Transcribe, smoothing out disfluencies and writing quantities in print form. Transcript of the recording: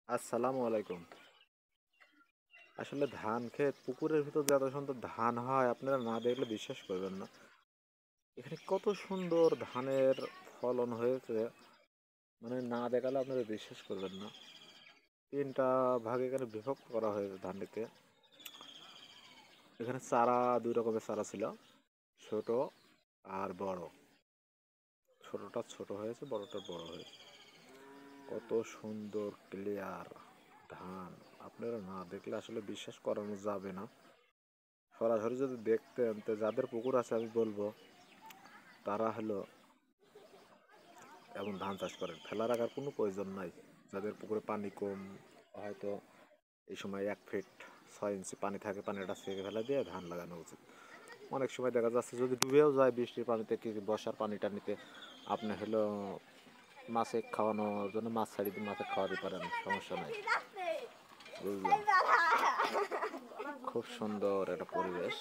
আসসালামু আলাইকুম। আসলে ধান ক্ষেত পুকুরের ভিতর যে এত সুন্দর ধান হয় আপনারা না দেখলে বিশ্বাস করবেন না। এখানে কত সুন্দর ধানের ফলন হয়েছে, মানে না দেখালে আপনারা বিশ্বাস করবেন না। তিনটা ভাগে এখানে বিভক্ত করা হয়েছে ধানটিকে। এখানে চারা দুই রকমের চারা ছিল, ছোট আর বড়। ছোটটা ছোট হয়েছে, বড়টা বড় হয়েছে। কত সুন্দর ক্লিয়ার ধান, আপনারা না দেখলে আসলে বিশ্বাস করানো যাবে না। সরাসরি যদি দেখতেন, তো যাদের পুকুর আছে আমি বলবো তারা হলো এমন ধান চাষ করেন, ফেলা রাখার কোনো প্রয়োজন নাই। যাদের পুকুরে পানি কম, হয়তো এই সময় 1 ফিট 6 ইঞ্চি পানি থাকে, পানিটা ছেঁকে ফেলা দিয়ে ধান লাগানো উচিত। অনেক সময় দেখা যাচ্ছে যদি ডুবেও যায় বৃষ্টির পানিতে কি বর্ষার পানিটা নিতে, আপনি হলো মাছে খাওয়ানোর জন্য মাছ ছাড়ি দিয়ে মাছে খাওয়াতে পারেন, সমস্যা নাই। বুঝলাম, খুব সুন্দর একটা পরিবেশ।